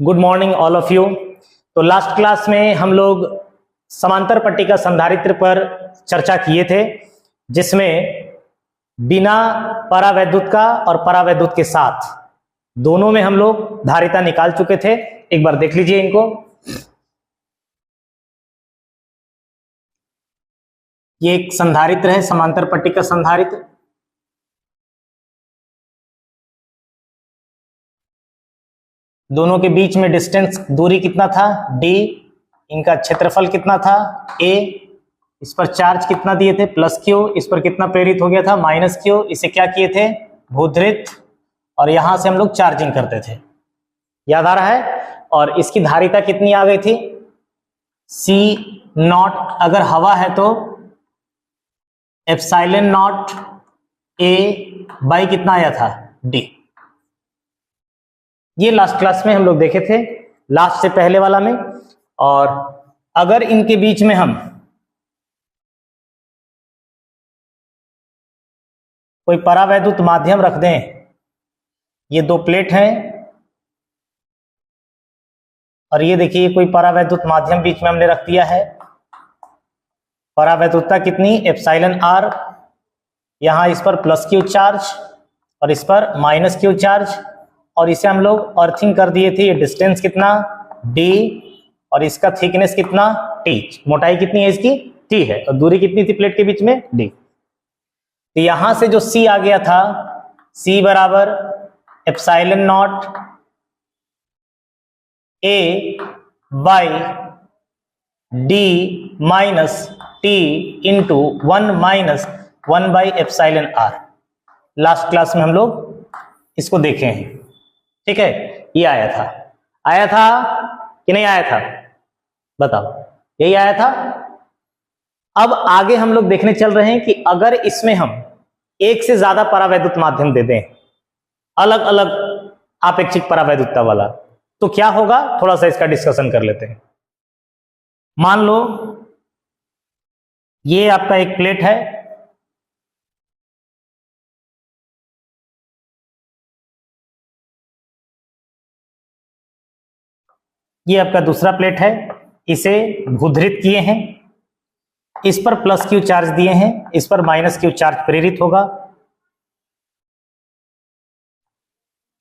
Good morning all of you. तो last class में हम लोग समांतर पट्टिका संधारित्र पर चर्चा किए थे, जिसमें बिना परावैद्युत का और परावैद्युत के साथ दोनों में हम लोग धारिता निकाल चुके थे। एक बार देख लीजिए इनको। ये एक संधारित्र है, समांतर पट्टिका संधारित्र। दोनों के बीच में डिस्टेंस दूरी कितना था, d। इनका क्षेत्रफल कितना था, a। इस पर चार्ज कितना दिए थे, +q। इस पर कितना प्रेरित हो गया था, -q। इसे क्या किए थे, भूधृत, और यहां से हम लोग चार्जिंग करते थे, याद आ रहा है। और इसकी धारिता कितनी आ गई थी, C0। अगर हवा है तो ε0 a बाई कितना आया था, d। ये लास्ट क्लास में हम लोग देखे थे, लास्ट से पहले वाला में। और अगर इनके बीच में हम कोई परावैद्युत माध्यम रख दें, ये दो प्लेट हैं और ये देखिए कोई परावैद्युत माध्यम बीच में हमने रख दिया है। परावैद्युतता कितनी, εr। यहां इस पर +q चार्ज और इस पर -q चार्ज, और इसे हम लोग अर्थिंग कर दिए थे। ये डिस्टेंस कितना, d, और इसका थिकनेस कितना, t। मोटाई कितनी है इसकी, t है, और दूरी कितनी थी प्लेट के बीच में, d। तो यहां से जो c आ गया था, c बराबर ε0 a by d minus t into 1 - 1/εr। Last class में हम लोग इसको देखे हैं, ठीक है। ये आया था कि नहीं आया था, बताओ, यही आया था। अब आगे हम लोग देखने चल रहे हैं कि अगर इसमें हम एक से ज्यादा परावैद्युत माध्यम दे दें, अलग अलग आपेक्षिक परावैद्युतता वाला, तो क्या होगा, थोड़ा सा इसका डिस्कशन कर लेते हैं। मान लो ये आपका एक प्लेट है, ये आपका दूसरा प्लेट है, इसे भूधृत किए हैं, इस पर +q चार्ज दिए हैं, इस पर -q चार्ज प्रेरित होगा।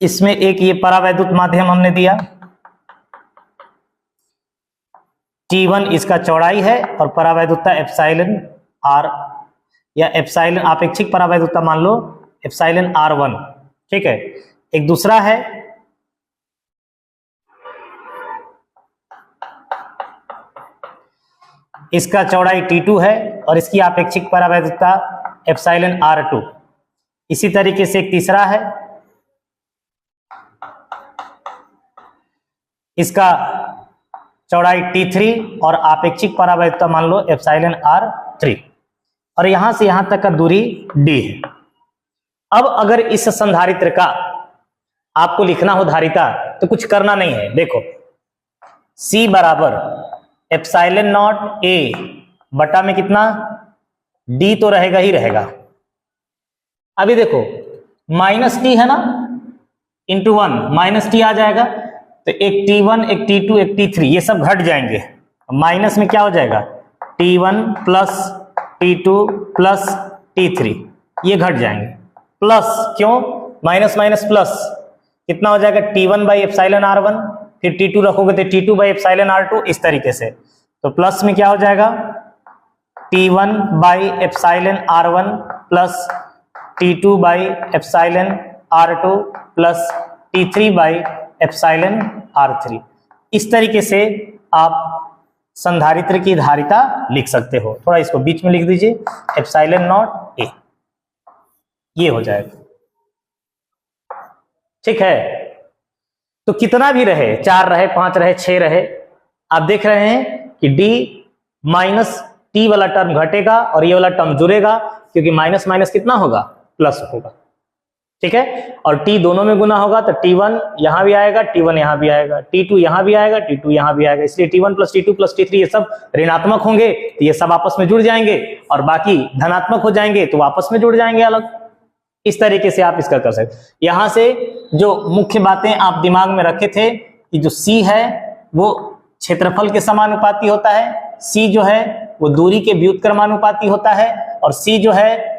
इसमें एक ये परावैद्युत माध्यम हमने दिया, T1 इसका चौड़ाई है और परावैद्युतता εr, या एप्सिलॉन आपेक्षिक परावैद्युतता मान लो εr1, ठीक है। एक दूसरा है, इसका चौड़ाई T2 है और इसकी आपेक्षिक परावैद्युतता εr2। इसी तरीके से एक तीसरा है, इसका चौड़ाई T3 और आपेक्षिक परावैद्युतता मान लो εr3, और यहां से यहां तक का दूरी d है। अब अगर इस संधारित्र का आपको लिखना हो धारिता, तो कुछ करना नहीं है। देखो, C बराबर ε0 a बटा में कितना, d तो रहेगा ही रहेगा। अभी देखो -t है ना, इंटू 1 -t आ जाएगा, तो एक T1 एक T2 एक T3 ये सब घट जाएंगे। माइनस में क्या हो जाएगा, T1 plus T2 plus T3, ये घट जाएंगे। प्लस क्यों, माइनस माइनस प्लस, कितना हो जाएगा, T1 बाई εr1, फिर T2 रखोगे तो T2 बाई εr2, इस तरीके से। तो प्लस में क्या हो जाएगा, T1 by εr1 plus T2 by εr2 plus T3 by εr3। इस तरीके से आप संधारित्र की धारिता लिख सकते हो। थोड़ा इसको बीच में लिख दीजिए, ε0 a, ये हो जाएगा, ठीक है। तो कितना भी रहे, 4 रहे, 5 रहे, 6 रहे, आप देख रहे हैं कि d माइनस t वाला टर्म घटेगा और ये वाला टर्म जुड़ेगा, क्योंकि माइनस माइनस कितना होगा, प्लस होगा, ठीक है। और t दोनों में गुना होगा तो T1 यहां भी आएगा, T1 यहां भी आएगा, T2 यहां भी आएगा, T2 यहां भी आएगा, इसलिए T1 plus T2 plus T3 ये सब ऋणात्मक होंगे, तो ये सब आपस में जुड़ जाएंगे, और बाकी धनात्मक हो जाएंगे तो आपस में जुड़ जाएंगे अलग। इस तरीके से आप इसका कर सकते। यहां से जो मुख्य बातें आप दिमाग में रखे थे कि जो C है वो क्षेत्रफल के समानुपाती होता है, C जो है वो दूरी के व्युत्क्रमानुपाती होता है, और C जो है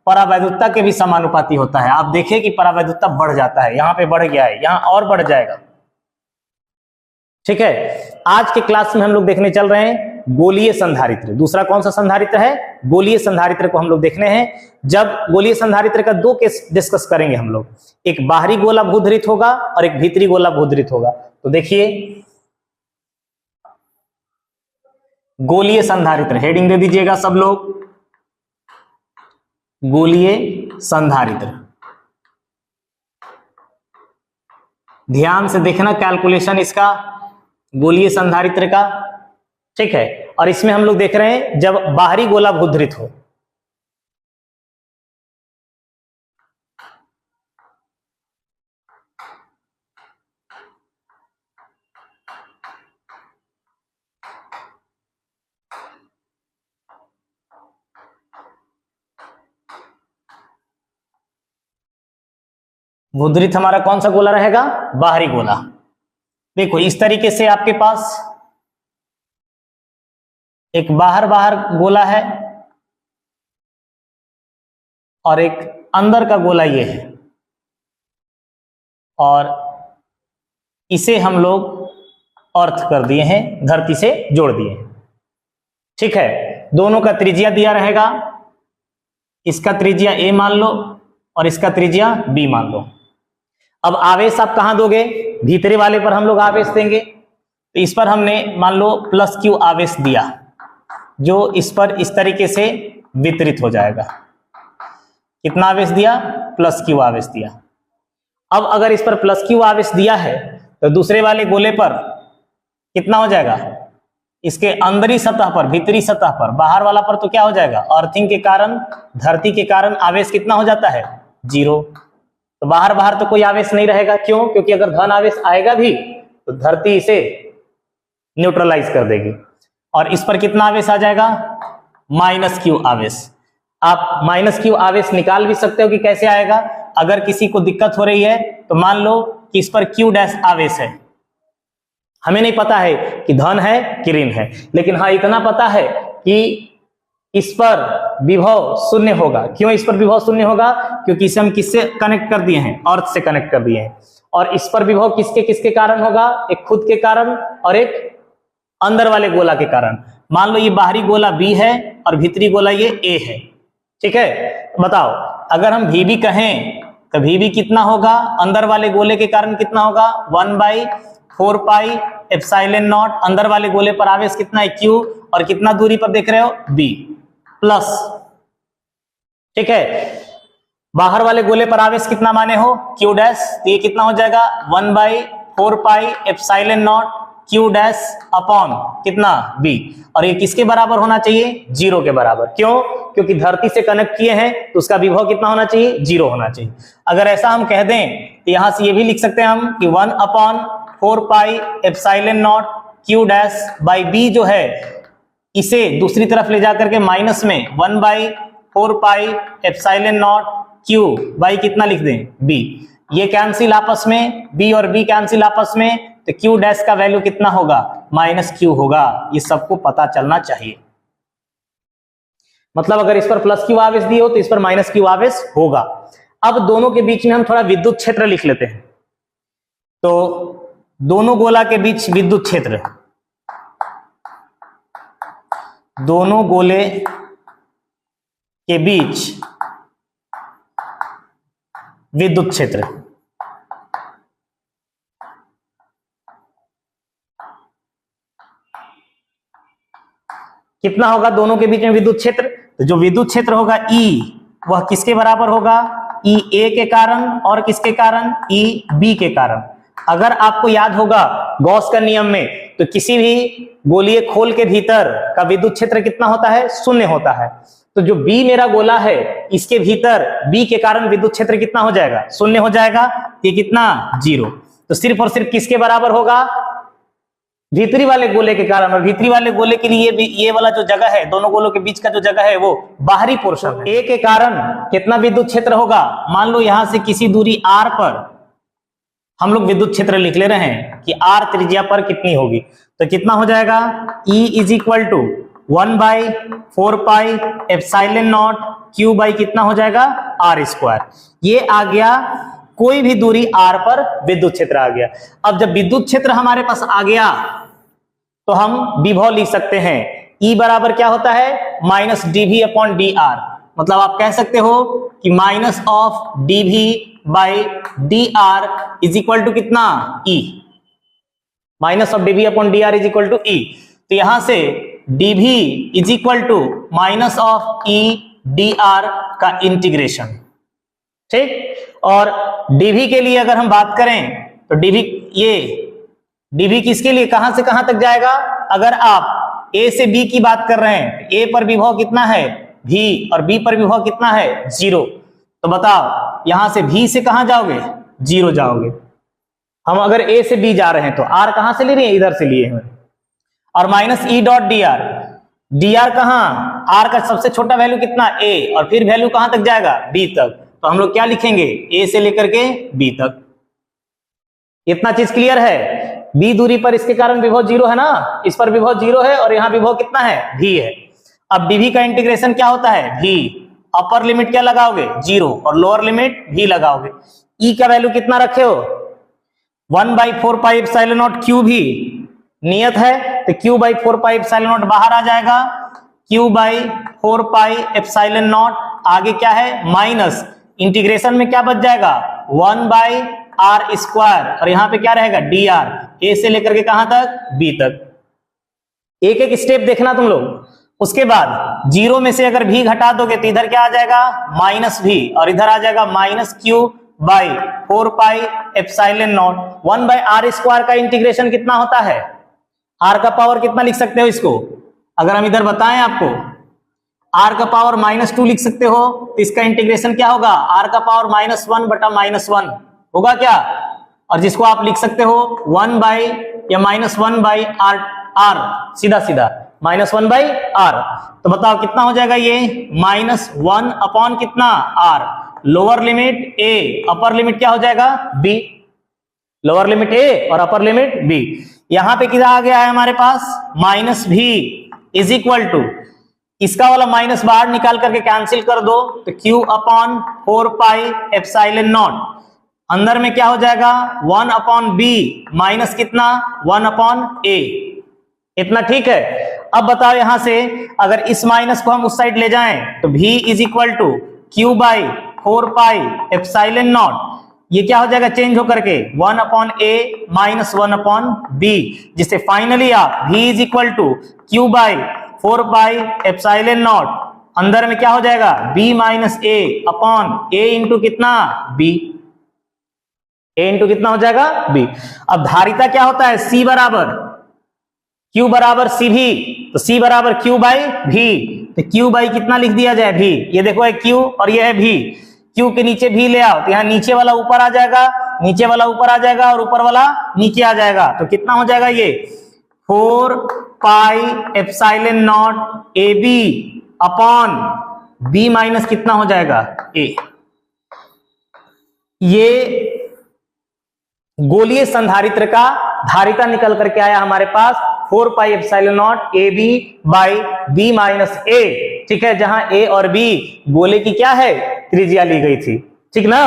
परावैद्युतता के भी समानुपाती होता है। आप देखें कि परावैद्युतता बढ़ जाता है, यहाँ पे बढ़ गया है, यहाँ और बढ़ जाएगा। ठीक है, आज के क्लास में हम लोग देखने चल रहे हैं गोलीय संधारित्र। दूसरा कौन सा संधारित्र है? गोलीय संधारित्र को हम लोग देखने हैं। जब गोलीय संधारित्र का दो केस डिस्कस करेंगे हम लोग, एक बाहरी गोला भूधृत होगा और एक भीतरी गोला भूधृत होगा। तो देखिए गोलीय संधारित्र, हेडिंग दे दीजिएगा सब लोग, गोलीय संधारित्र। ध्यान से देखना कैलकुलेशन इसका, गोलीय संधारित्र का। ठीक है, और इसमें हम लोग देख रहे हैं जब बाहरी गोला भूधृत हो। भूधृत हमारा कौन सा गोला रहेगा? बाहरी गोला। देखो इस तरीके से आपके पास एक बाहर गोला है और एक अंदर का गोला ये है, और इसे हम लोग अर्थ कर दिए हैं, धरती से जोड़ दिए हैं। ठीक है, दोनों का त्रिज्या दिया रहेगा, इसका त्रिज्या a मान लो और इसका त्रिज्या b मान लो। अब आवेश आप कहां दोगे? भीतरे वाले पर हम लोग आवेश देंगे। तो इस पर हमने मान लो +q आवेश दिया, जो इस पर इस तरीके से वितरित हो जाएगा। कितना आवेश दिया? +q आवेश दिया। अब अगर इस पर +q आवेश दिया है तो दूसरे वाले गोले पर कितना हो जाएगा? इसके अंदरी सतह पर, भीतरी सतह पर, बाहर वाला पर तो क्या हो जाएगा? अर्थिंग के कारण, धरती के कारण आवेश कितना हो जाता है? 0। तो बाहर तो कोई आवेश नहीं रहेगा। क्यों? क्योंकि अगर धन आवेश आएगा भी तो धरती इसे न्यूट्रलाइज कर देगी। और इस पर कितना आवेश आ जाएगा? -q आवेश। आप -q आवेश निकाल भी सकते हो कि कैसे आएगा। अगर किसी को दिक्कत हो रही है तो मान लो कि इस पर q डैश आवेश है, हमें नहीं पता है कि धन है कि ऋण है, लेकिन हाँ इतना पता है कि इस पर विभव 0 होगा। क्यों इस पर विभव 0 होगा? क्योंकि इसे हम किससे कनेक्ट कर दिए हैं? अर्थ से कनेक्ट कर दिए हैं। और इस पर विभव किसके किसके कारण होगा? एक खुद के कारण और एक अंदर वाले गोला के कारण। मान लो ये बाहरी गोला B है और भीतरी गोला ये A है। ठीक है, बताओ अगर हम VB कहें तो VB कितना होगा? अंदर वाले गोले के कारण कितना होगा? 1/4 पाई एप्सिलॉन नॉट। अंदर वाले गोले पर आवेश कितना है? Q। और कितना दूरी पर देख रहे हो? B plus. ठीक है, बाहर वाले गोले पर आवेश कितना माने हो? Q dash. तो ये कितना हो जाएगा? 1/4 पाई epsilon not Q dash upon कितना? B। और ये किसके बराबर होना चाहिए? 0 के बराबर। क्यों? क्योंकि धरती से कनेक्ट किए हैं तो उसका विभव कितना होना चाहिए? 0 होना चाहिए। अगर ऐसा हम कह दें तो यहां से ये भी लिख सकते हैं हम कि 1/4 पाई epsilon not Q dash by B जो है इसे दूसरी तरफ ले जाकर के माइनस में 1/4 पाई एप्सिलॉन नॉट Q बाई कितना लिख दें? B। ये कैंसिल आपस में, B और B कैंसिल आपस में, तो Q डैश का वैल्यू कितना होगा? -q होगा। ये सबको पता चलना चाहिए। मतलब अगर इस पर +q आवेश दिए हो तो इस पर -q आवेश होगा। अब दोनों के बीच में हम थोड़ा विद्युत क्षेत्र लिख लेते हैं। तो दोनों गोला के बीच विद्युत क्षेत्र, दोनों गोले के बीच विद्युत क्षेत्र कितना होगा? दोनों के बीच में विद्युत क्षेत्र, तो जो विद्युत क्षेत्र होगा E वह किसके बराबर होगा? E A के कारण और किसके कारण? E B के कारण। अगर आपको याद होगा गॉस का नियम में, तो किसी भी गोलीय खोल के भीतर का विद्युत क्षेत्र कितना होता है? 0 होता है। तो जो B मेरा गोला है इसके भीतर B के कारण विद्युत क्षेत्र कितना हो जाएगा? 0 हो जाएगा। ये कितना? 0। तो सिर्फ और सिर्फ किसके बराबर होगा? भीतरी वाले गोले के कारण। और भीतरी वाले गोले के लिए ये वाला जो जगह है, दोनों गोलों के बीच का जो जगह है वो बाहरी पोर्शन है। A के कारण कितना विद्युत क्षेत्र होगा? मान लो यहां से किसी दूरी R पर हम लोग विद्युत क्षेत्र लिख ले रहे हैं कि r त्रिज्या पर कितनी होगी, तो कितना हो जाएगा E is equal to 1/4πε0 Q by कितना हो जाएगा r स्क्वायर। ये आ गया कोई भी दूरी r पर विद्युत क्षेत्र आ गया। अब जब विद्युत क्षेत्र हमारे पास आ गया तो हम विभव लिख सकते हैं। E बराबर क्या होता है माइनस dV अपॉन dr, मतलब आप कह सकते हो कि minus of dV by dr is equal to कितना E, minus of dV upon dr is equal to E। तो यहां से dV is equal to minus of E dr का इंटीग्रेशन, ठीक। और dV के लिए अगर हम बात करें तो dV किसके लिए कहां से कहां तक जाएगा, अगर आप A से B की बात कर रहे हैं, A पर विभव कितना है V और B पर विभव कितना है 0, तो बताओ यहां से V से कहां जाओगे 0 जाओगे। हम अगर A से B जा रहे हैं तो R कहां से ले रहे हैं, इधर से लिए हैं। और minus E dot dr, dr कहां, R का सबसे छोटा वैल्यू कितना A, और फिर वैल्यू कहां तक जाएगा B तक, तो हम लोग क्या लिखेंगे A से लेकर के B तक। इतना चीज क्लियर है। B दूरी पर इसके कारण विभव 0 है ना, इस पर विभव 0 है और यहाँ विभव कितना है V है। अब dV का इंटीग्रेशन क्या होता है V, अपर लिमिट क्या लगाओगे 0 और लोअर लिमिट V लगाओगे। E का वैल्यू कितना रखे हो 1/4πε0 Q भी नियत है, तो Q/4πε0 बाहर आ जाएगा, Q/4πε0 आगे क्या है माइनस, इंटीग्रेशन में क्या बच जाएगा 1/r स्क्वायर, और यहां पे क्या रहेगा dr, A से लेकर के कहां तक B तक। एक एक स्टेप देखना तुम लोग। उसके बाद 0 में से अगर V घटा दोगे तो इधर क्या आ जाएगा माइनस V, और इधर आ जाएगा माइनस Q/4πε0। 1/r स्क्वायर का इंटीग्रेशन कितना होता है, r का पावर कितना लिख सकते हो इसको, अगर हम इधर बताएं आपको r का पावर -2 लिख सकते हो, तो इसका इंटीग्रेशन क्या होगा r का पावर -1/-1 होगा क्या, और जिसको आप लिख सकते हो 1/r सीधा सीधा -1/r। तो बताओ कितना हो जाएगा ये -1 अपॉन कितना r, lower limit a, upper limit क्या हो जाएगा b, लोअर लिमिट a और अपर लिमिट b। यहां पे कितना आ गया है हमारे पास -v इज इक्वल टू, इसका वाला माइनस बाहर निकाल करके कैंसिल कर दो, तो Q/4πε0 अंदर में क्या हो जाएगा 1/b माइनस कितना 1/a। इतना ठीक है। अब बताओ यहां से अगर इस माइनस को हम उस साइड ले जाएं तो V is equal to Q/4πε0, ये क्या हो जाएगा चेंज होकर के 1/a माइनस 1/b, जिससे फाइनली आप V is equal to Q/4πε0 अंदर में क्या हो जाएगा b minus a upon a into कितना b, a इंटू कितना हो जाएगा b। अब धारिता क्या होता है C बराबर Q बराबर CV, तो C बराबर Q बाई V, तो Q बाई कितना लिख दिया जाए V, ये देखो है Q और ये है V, Q के नीचे V ले आओ तो यहाँ नीचे वाला ऊपर आ जाएगा, नीचे वाला ऊपर आ जाएगा और ऊपर वाला नीचे आ जाएगा, तो कितना हो जाएगा ये 4πε0 AB अपॉन B माइनस कितना हो जाएगा A। ये गोलीय संधारित्र का धारिता निकल करके आया हमारे पास 4πε0 AB by B minus A, ठीक है, जहां A और B गोले की क्या है त्रिज्या ली गई थी, ठीक ना।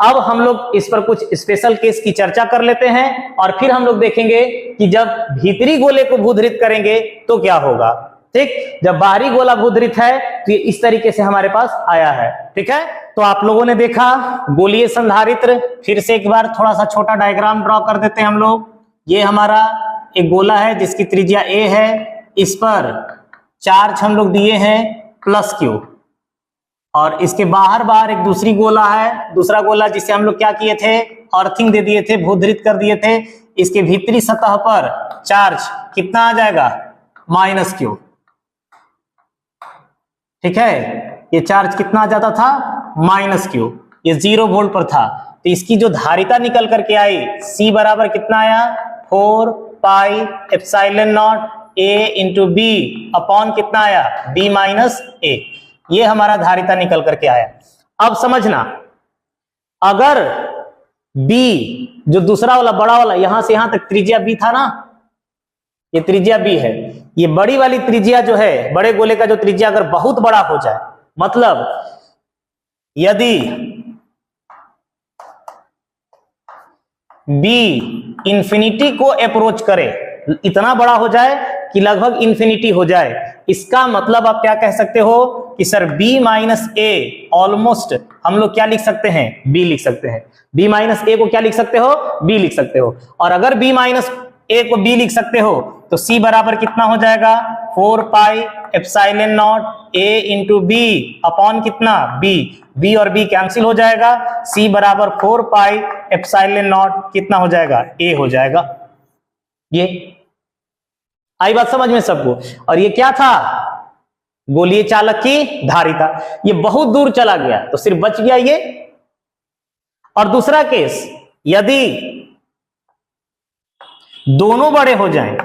अब हम लोग इस पर कुछ स्पेशल केस की चर्चा कर लेते हैं और फिर हम लोग देखेंगे कि जब भीतरी गोले को भूधृत करेंगे तो क्या होगा, ठीक। जब बाहरी गोला भूधृत है तो ये इस तरीके से हमारे पास आया है, ठीक है। तो आप लोगों ने देखा गोलीय संधारित्र, फिर से एक बार थोड़ा सा छोटा डायग्राम ड्रॉ कर देते हैं हम लोग। ये हमारा एक गोला है जिसकी त्रिज्या a है, इस पर चार्ज हम लोग दिए हैं +q, और इसके बाहर बाहर एक दूसरी गोला है, दूसरा गोला जिसे हम लोग क्या किए थे अर्थिंग दे दिए थे, भूधृत कर दिए थे। इसके भीतरी सतह पर चार्ज कितना आ जाएगा -q, ठीक है। ये चार्ज कितना आ जाता था -q, ये 0 वोल्ट पर था, तो इसकी जो धारिता निकल करके आई C बराबर कितना आया 4πε0 A इंटू B अपॉन कितना आया B माइनस A, ये हमारा धारिता निकल करके आया। अब समझना, अगर B जो दूसरा वाला बड़ा वाला यहां से यहां तक त्रिज्या बी था ना, ये त्रिज्या बी है। ये बड़ी वाली त्रिज्या जो है, बड़े गोले का जो त्रिज्या अगर बहुत बड़ा हो जाए, मतलब यदि बी इंफिनिटी को अप्रोच करे, इतना बड़ा हो जाए कि लगभग इंफिनिटी हो जाए, इसका मतलब आप क्या कह सकते हो कि सर b माइनस ए ऑलमोस्ट हम लोग क्या लिख सकते हैं, b लिख सकते हैं। b माइनस ए को क्या लिख सकते हो, b लिख सकते हो। और अगर b माइनस ए को b लिख सकते हो तो c बराबर कितना हो जाएगा, 4 pi epsilon not a into B upon कितना b, b और b कैंसिल हो जाएगा, c बराबर 4 पाई एप्सिलॉन नॉट कितना हो जाएगा, a हो जाएगा। ये आई बात समझ में सबको। और ये क्या था, गोलीय चालक की धारिता। ये बहुत दूर चला गया तो सिर्फ बच गया ये। और दूसरा केस, यदि दोनों बड़े हो जाएं,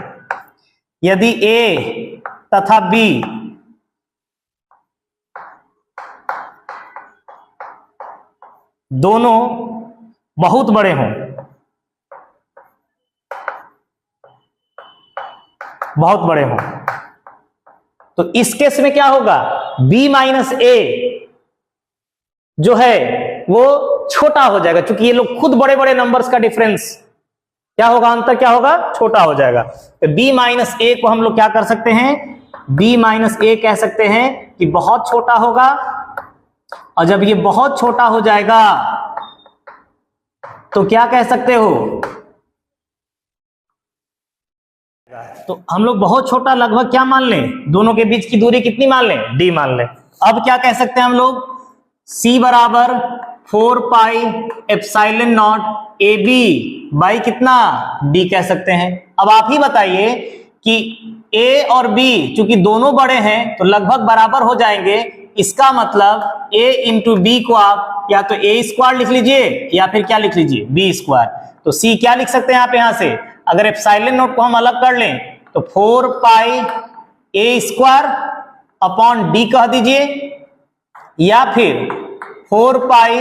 यदि ए तथा बी दोनों बहुत बड़े हों, बहुत बड़े हों, तो इस केस में क्या होगा, b माइनस ए जो है वो छोटा हो जाएगा, क्योंकि ये लोग खुद बड़े बड़े नंबर्स का डिफरेंस क्या होगा, अंतर क्या होगा, छोटा हो जाएगा। तो b माइनस ए को हम लोग क्या कर सकते हैं, b माइनस ए कह सकते हैं कि बहुत छोटा होगा। और जब ये बहुत छोटा हो जाएगा तो क्या कह सकते हो, तो हम लोग बहुत छोटा लगभग क्या मान लें, दोनों के बीच की दूरी कितनी मान लें, d मान लें। अब क्या कह सकते हैं हम लोग, c बराबर 4 pi epsilon not A B by कितना, d कह सकते हैं। अब आप ही बताइए कि a और b चूंकि दोनों बड़े हैं तो लगभग बराबर हो जाएंगे, इसका मतलब a इंटू बी को आप या तो a स्क्वायर लिख लीजिए या फिर क्या लिख लीजिए, b स्क्वायर। तो c क्या लिख सकते हैं आप यहां से, अगर एप्सिलॉन नॉट को हम अलग कर लें तो 4 पाई a स्क्वायर अपॉन d कह दीजिए, या फिर 4 पाई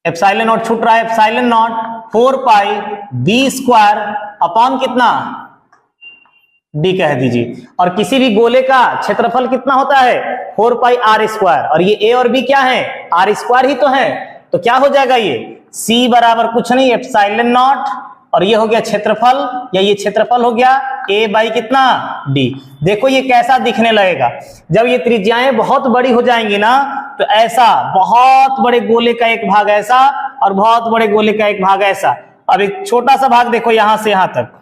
एप्सिलॉन नॉट छूट रहा है, epsilon not 4 pi b square upon कितना, d कह दीजिए। और किसी भी गोले का क्षेत्रफल कितना होता है, 4 पाई r स्क्वायर, और ये a और b क्या है, r स्क्वायर ही तो है। तो क्या हो जाएगा, ये c बराबर कुछ नहीं एप्सिलॉन नॉट, और ये हो गया क्षेत्रफल, या ये क्षेत्रफल हो गया a बाई कितना, d। देखो ये कैसा दिखने लगेगा, जब ये त्रिज्याएं बहुत बड़ी हो जाएंगी ना, तो ऐसा बहुत बड़े गोले का एक भाग ऐसा और बहुत बड़े गोले का एक भाग ऐसा। अब एक छोटा सा भाग देखो यहां से यहां तक,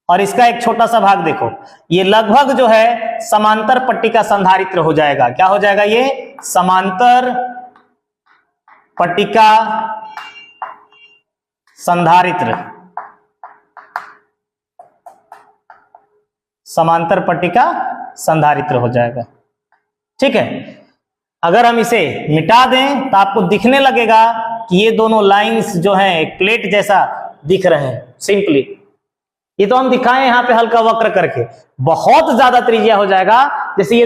और इसका एक छोटा सा भाग देखो, ये लगभग जो है समांतर पट्टी का संधारित्र हो जाएगा। क्या हो जाएगा, ये समांतर पट्टिका संधारित्र, समांतर पट्टिका संधारित्र हो जाएगा। ठीक है, अगर हम इसे मिटा दें तो आपको दिखने लगेगा कि ये दोनों लाइंस जो हैं एक प्लेट जैसा दिख रहे हैं। सिंपली ये तो हम दिखाएं यहां पे हल्का वक्र करके, बहुत ज्यादा त्रिज्या हो जाएगा। जैसे ये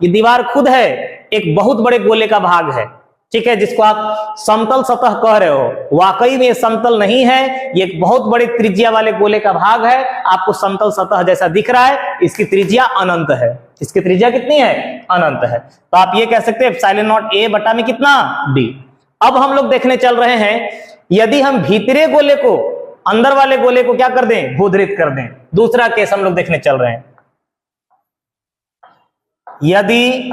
दीवार खुद है एक बहुत बड़े गोले का भाग है, ठीक है, जिसको आप समतल सतह कह रहे हो, वाकई में ये समतल नहीं है, ये एक बहुत बड़े त्रिज्या वाले गोले का भाग है। आपको समतल सतह जैसा दिख रहा है, इसकी त्रिज्या अनंत है। इसकी त्रिज्या कितनी है, अनंत है। तो आप ये कह सकते हैं एप्सिलॉन नॉट ए बटा में कितना, d। अब हम लोग देखने चल रहे हैं, यदि हम भीतरे गोले को अंदर वाले गोले को क्या कर दें, भूधृत कर दें। दूसरा केस हम लोग देखने चल रहे हैं, यदि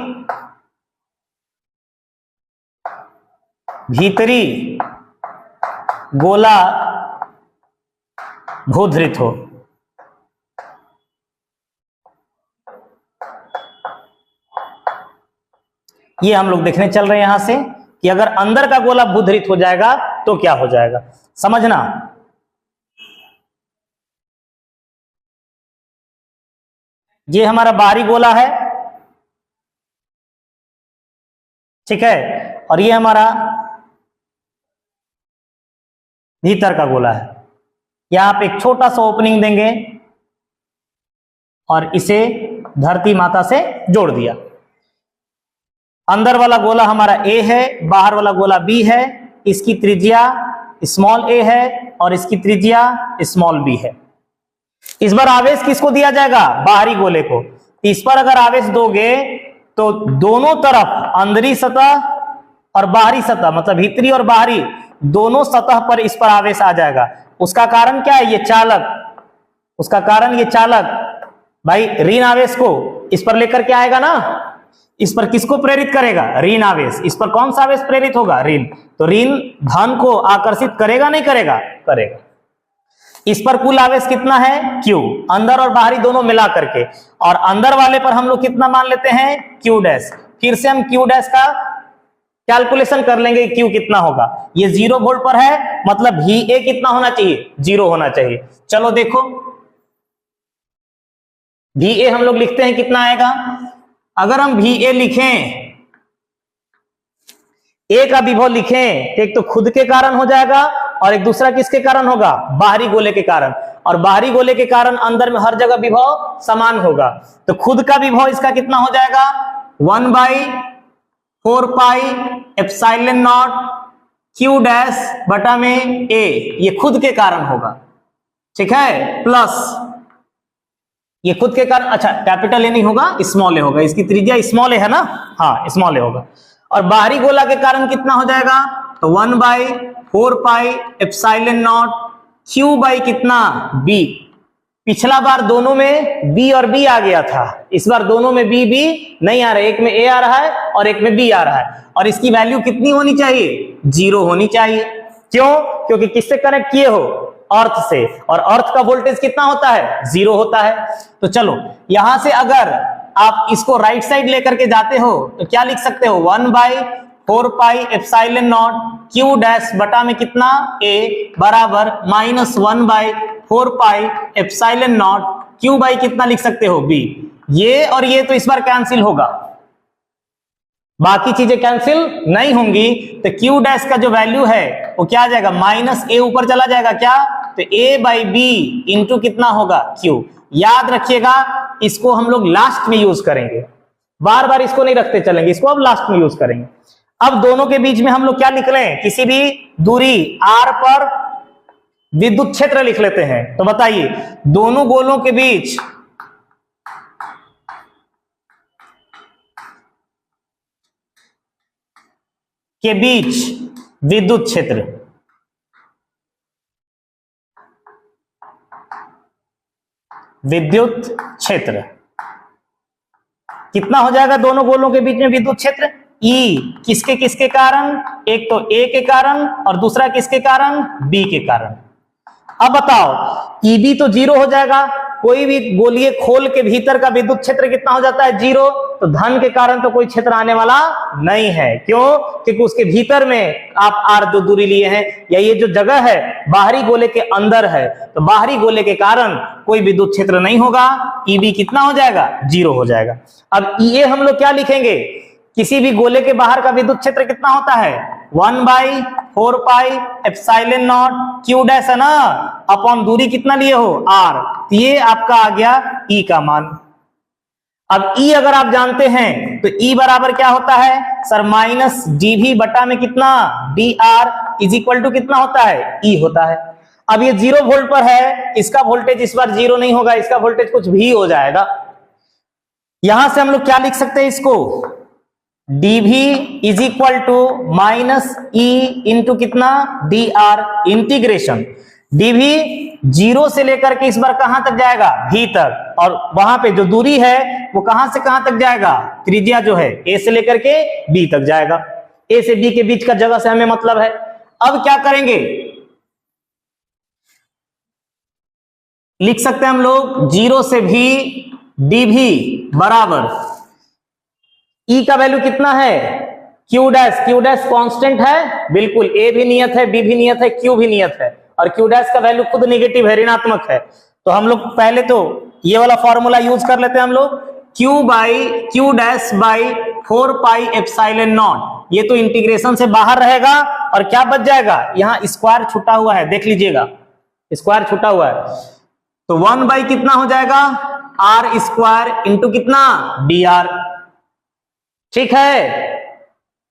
भीतरी गोला भूधृत हो, ये हम लोग देखने चल रहे हैं यहां से कि अगर अंदर का गोला भूधृत हो जाएगा तो क्या हो जाएगा, समझना। ये हमारा बाहरी गोला है, ठीक है, और ये हमारा भीतर का गोला है। यहां पे एक छोटा सा ओपनिंग देंगे और इसे धरती माता से जोड़ दिया। अंदर वाला गोला हमारा A है, बाहर वाला गोला B है, इसकी त्रिज्या स्मॉल ए है और इसकी त्रिज्या स्मॉल बी है। इस बार आवेश किसको दिया जाएगा? बाहरी गोले को। इस पर अगर आवेश दोगे तो दोनों तरफ अंदरी सतह और बाहरी सतह, मतलब भीतरी और बाहरी दोनों सतह पर इस पर आवेश आ जाएगा। उसका कारण क्या है? ये चालक। उसका कारण ये चालक भाई ऋण आवेश को इस पर लेकर के आएगा ना, इस पर किसको प्रेरित करेगा? ऋण आवेश। इस पर कौन सा आवेश प्रेरित होगा? ऋण। तो ऋण धन को आकर्षित करेगा नहीं करेगा? करेगा। इस पर कुल आवेश कितना है? Q, अंदर और बाहरी दोनों मिला करके। और अंदर वाले पर हम लोग कितना मान लेते हैं? Q dash. फिर से हम Q डैश का कैलकुलेशन कर लेंगे, Q कितना होगा। ये 0 वोल्ट पर है, मतलब VA कितना होना चाहिए? 0 होना चाहिए। चलो देखो, VA हम लोग लिखते हैं, कितना आएगा? अगर हम VA लिखें, A का विभव लिखें, तो एक तो खुद के कारण हो जाएगा और एक दूसरा किसके कारण होगा? बाहरी गोले के कारण। और बाहरी गोले के कारण अंदर में हर जगह विभव समान होगा। तो खुद का विभव इसका कितना हो जाएगा? 1/4 पाई एप्सिलॉन नॉट Q डैश बटा में A, ये खुद के कारण होगा, ठीक है, प्लस ये खुद के कारण, अच्छा कैपिटल ए नहीं होगा, स्मॉल ए होगा, इसकी त्रिज्या स्मॉल ए है ना, हाँ स्मॉल ए होगा। और बाहरी गोला के कारण कितना हो जाएगा? तो 1/4 पाई एप्सिलॉन नॉट Q बाई कितना? B। पिछला बार दोनों में B और B आ गया था, इस बार दोनों में B नहीं आ रहा है, एक में A आ रहा है और एक में B आ रहा है। और इसकी वैल्यू कितनी होनी चाहिए? 0 होनी चाहिए। क्यों? क्योंकि किससे कनेक्ट किए हो? अर्थ से। और अर्थ का वोल्टेज कितना होता है? 0 होता है। तो चलो यहां से अगर आप इसको राइट साइड लेकर के जाते हो तो क्या लिख सकते हो? 1/4 पाई एप्सिलॉन नॉट Q डैश बटा में कितना? A बराबर -1/4 पाई एप्सिलॉन नॉट Q बाई कितना लिख सकते हो? B। ये और ये तो इस बार कैंसिल होगा, बाकी चीजें कैंसिल नहीं होंगी। तो Q डैश का जो वैल्यू है वो क्या आ जाएगा? -A ऊपर चला जाएगा क्या? तो A/B इंटू कितना होगा? Q। याद रखिएगा, इसको हम लोग लास्ट में यूज करेंगे, बार बार इसको नहीं रखते चलेंगे, इसको अब लास्ट में यूज करेंगे। अब दोनों के बीच में हम लोग क्या लिख लें? किसी भी दूरी R पर विद्युत क्षेत्र लिख लेते हैं। तो बताइए, दोनों गोलों के बीच विद्युत क्षेत्र, कितना हो जाएगा? दोनों गोलों के बीच में विद्युत क्षेत्र E किसके किसके कारण? एक तो A के कारण और दूसरा किसके कारण? B के कारण। अब बताओ, EB तो 0 हो जाएगा, कोई भी गोलीय खोल के भीतर का विद्युत क्षेत्र कितना हो जाता है? 0। तो धन के कारण तो कोई क्षेत्र आने वाला नहीं है। क्यों? क्योंकि उसके भीतर में आप R जो दूरी लिए हैं, या ये जो जगह है बाहरी गोले के अंदर है, तो बाहरी गोले के कारण कोई विद्युत क्षेत्र नहीं होगा। EB कितना हो जाएगा? 0 हो जाएगा। अब EA हम लोग क्या लिखेंगे? किसी भी गोले के बाहर का विद्युत क्षेत्र कितना होता है? 1/4 पाई एप्सिलॉन नॉट Q डैश है ना, अपॉन दूरी कितना लिए हो? R। तो ये आपका आ गया E का मान। अब E अगर आप जानते हैं तो E बराबर क्या होता है? सर -dV बटा में कितना? dr इज इक्वल टू कितना होता है? E होता है। अब ये 0 वोल्ट पर है, इसका वोल्टेज इस बार 0 नहीं होगा, इसका वोल्टेज कुछ भी हो जाएगा। यहां से हम लोग क्या लिख सकते हैं इसको? dV is equal to -E into कितना? dr integration. dV 0 से लेकर के इस बार कहां तक जाएगा? V तक। और वहां पे जो दूरी है वो कहां से कहां तक जाएगा? त्रिज्या जो है A से लेकर के B तक जाएगा। A से B के बीच का जगह से हमें मतलब है। अब क्या करेंगे? लिख सकते हैं हम लोग 0 से V dV बराबर E का वैल्यू कितना है? Q डैश कांस्टेंट है, बिल्कुल A भी नियत है, B भी नियत है, Q भी नियत है, और Q डैश का वैल्यू खुद नेगेटिव है, ऋणात्मक है। तो हम लोग पहले तो ये वाला फॉर्मूला यूज कर लेते हैं हम लोग, Q dash by 4 pi epsilon not. ये तो इंटीग्रेशन से बाहर रहेगा और क्या बच जाएगा? यहाँ स्क्वायर छुटा हुआ है, देख लीजिएगा स्क्वायर छुटा हुआ है। तो 1 बाई कितना हो जाएगा? R² इंटू कितना? dr। ठीक है,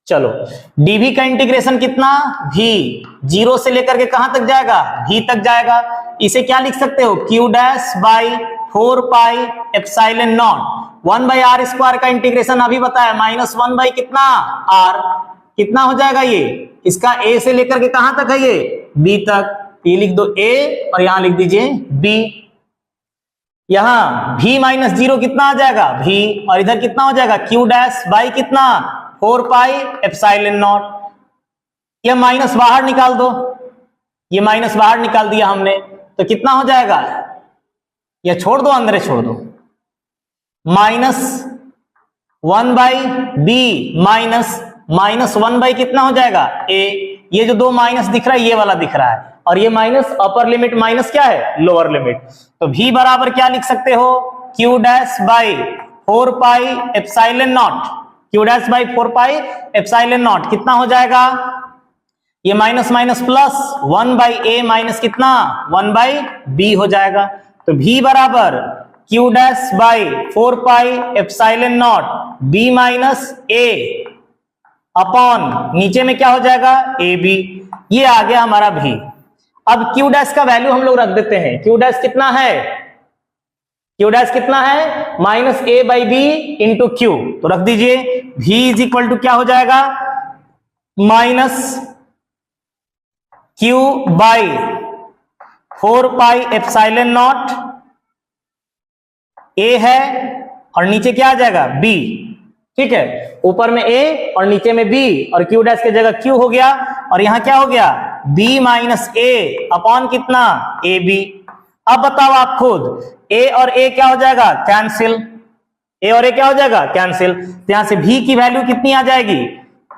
चलो डीवी का इंटीग्रेशन कितना, भी, जीरो से लेकर के कहां तक जाएगा, भी तक जाएगा। इसे क्या लिख सकते हो, Q dash by 4 pi epsilon not 1 by R square का इंटीग्रेशन अभी बताया माइनस 1 बाई कितना आर, कितना हो जाएगा ये, इसका ए से लेकर के कहां तक है ये, बी तक। ये लिख दो ए और यहां लिख दीजिए बी। यहां भी माइनस जीरो कितना आ जाएगा, भी, और इधर कितना हो जाएगा, क्यू डैश बाई कितना 4 पाई एप्सिलॉन नॉट। यह माइनस बाहर निकाल दो, ये माइनस बाहर निकाल दिया हमने, तो कितना हो जाएगा, यह छोड़ दो, अंदर छोड़ दो, minus 1 by B minus 1 by कितना हो जाएगा ए। ये जो दो माइनस दिख रहा है ये वाला दिख रहा है, और ये माइनस अपर लिमिट माइनस क्या है, लोअर लिमिट। तो भी बराबर क्या लिख सकते हो, Q dash by 4 pi epsilon not, Q dash by 4 pi epsilon not कितना हो जाएगा, ये minus minus plus 1 by A minus कितना 1 बाई बी हो जाएगा। तो भी बराबर Q dash by 4 pi epsilon not be minus A upon नीचे में क्या हो जाएगा, ए बी। ये आ गया हमारा भी। अब क्यू डैश का वैल्यू हम लोग रख देते हैं, क्यू डैश कितना है, क्यू डैश कितना है minus A by B into Q, तो रख दीजिए भी इज इक्वल टू क्या हो जाएगा, minus q by 4 pi epsilon not, a है और नीचे क्या आ जाएगा बी, ठीक है, ऊपर में ए और नीचे में बी, और क्यू डैश की जगह क्यू हो गया, और यहां क्या हो गया बी माइनस ए अपॉन कितना ए बी। अब बताओ आप खुद, ए और ए क्या हो जाएगा, कैंसिल, ए और ए क्या हो जाएगा कैंसिल। तो यहां से भी की वैल्यू कितनी आ जाएगी,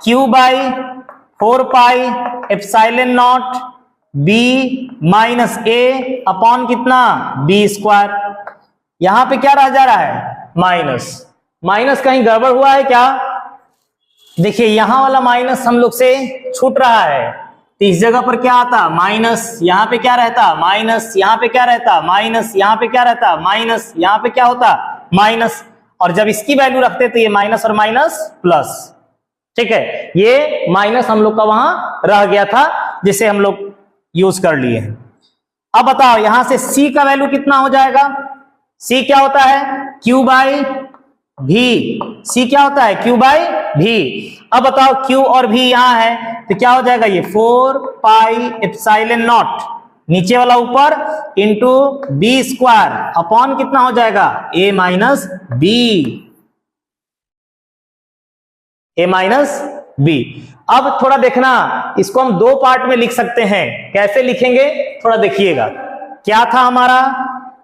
Q by 4 pi epsilon not be minus A upon कितना बी स्क्वायर। यहां पे क्या रह जा रहा है, माइनस, माइनस कहीं गड़बड़ हुआ है क्या, देखिए यहां वाला माइनस हम लोग से छूट रहा है, तो इस जगह पर क्या आता माइनस, यहां पे क्या रहता माइनस, यहां पे क्या रहता माइनस, यहां पे क्या रहता माइनस, यहां पे क्या होता माइनस, और जब इसकी वैल्यू रखते तो ये माइनस और माइनस प्लस, ठीक है, ये माइनस हम लोग का वहां रह गया था जिसे हम लोग यूज कर लिए हैं। अब बताओ यहां से c का वैल्यू कितना हो जाएगा, c क्या होता है q बाई भी, c क्या होता है q बाई भी। अब बताओ q और v यहां है तो क्या हो जाएगा, ये 4 पाई एप्सिलॉन नॉट नीचे वाला ऊपर इंटू बी स्क्वायर अपॉन कितना हो जाएगा a minus B, a minus B. अब थोड़ा देखना, इसको हम दो पार्ट में लिख सकते हैं, कैसे लिखेंगे थोड़ा देखिएगा। क्या था हमारा,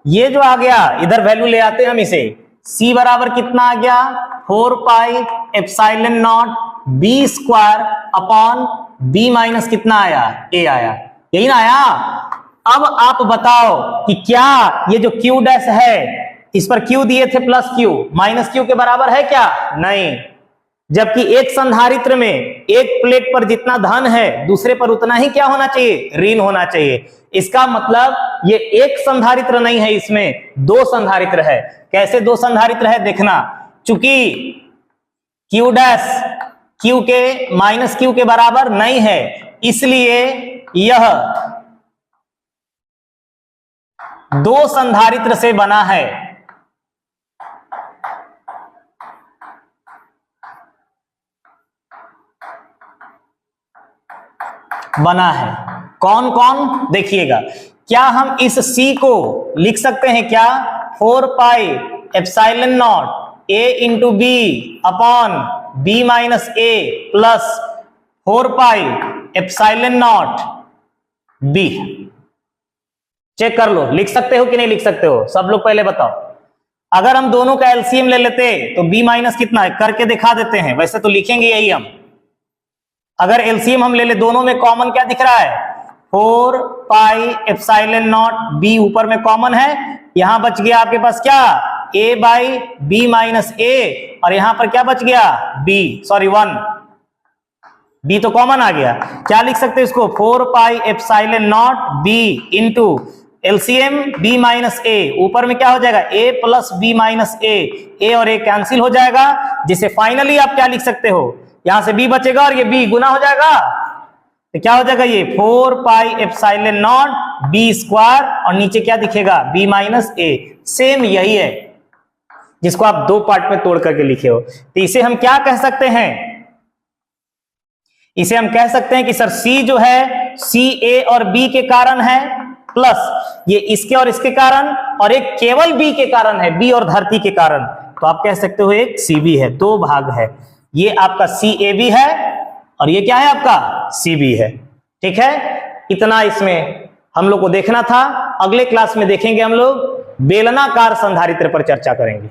ये जो आ गया इधर वैल्यू ले आते हैं हम इसे, c बराबर कितना आ गया 4 pi epsilon not be square upon b minus कितना आया a आया, यही ना आया। अब आप बताओ कि क्या ये जो q डैश है इस पर q दिए थे प्लस q माइनस q के बराबर है क्या, नहीं, जबकि एक संधारित्र में एक प्लेट पर जितना धन है दूसरे पर उतना ही क्या होना चाहिए, ऋण होना चाहिए। इसका मतलब ये एक संधारित्र नहीं है, इसमें दो संधारित्र है। कैसे दो संधारित्र है देखना, चूंकि क्यू डैश क्यू के माइनस क्यू के बराबर नहीं है इसलिए यह दो संधारित्र से बना है। बना है कौन कौन देखिएगा, क्या हम इस C को लिख सकते हैं क्या 4 pi epsilon not a into B upon B minus A plus 4 pi epsilon not b, check कर लो लिख सकते हो कि नहीं लिख सकते हो, सब लोग पहले बताओ। अगर हम दोनों का एलसीएम ले लेते तो b माइनस कितना है करके दिखा देते हैं, वैसे तो लिखेंगे यही हम। अगर एलसीएम हम ले ले, दोनों में कॉमन क्या दिख रहा है 4 पाई एप्सिलॉन नॉट b ऊपर में कॉमन है, यहां बच गया आपके पास क्या a by B minus a, और यहां पर क्या बच गया b, सॉरी 1, b तो कॉमन आ गया। क्या लिख सकते हैं इसको 4 pi epsilon not b into LCM b minus a, ऊपर में क्या हो जाएगा a plus b minus a, a और a कैंसिल हो जाएगा, जिसे फाइनली आप क्या लिख सकते हो यहां से b बचेगा और ये b गुना हो जाएगा, तो क्या हो जाएगा ये 4 pi epsilon not be square, और नीचे क्या दिखेगा b माइनस ए। सेम यही है जिसको आप दो पार्ट में तोड़ करके लिखे हो। तो इसे हम क्या कह सकते हैं, इसे हम कह सकते हैं कि सर c जो है c a और b के कारण है, प्लस ये इसके और इसके कारण, और एक केवल b के कारण है, b और धरती के कारण, तो आप कह सकते हो एक cb है। दो भाग है, ये आपका CAB है और ये क्या है आपका CB है। ठीक है, इतना इसमें हम लोग को देखना था। अगले क्लास में देखेंगे हम लोग बेलनाकार संधारित्र पर चर्चा करेंगे।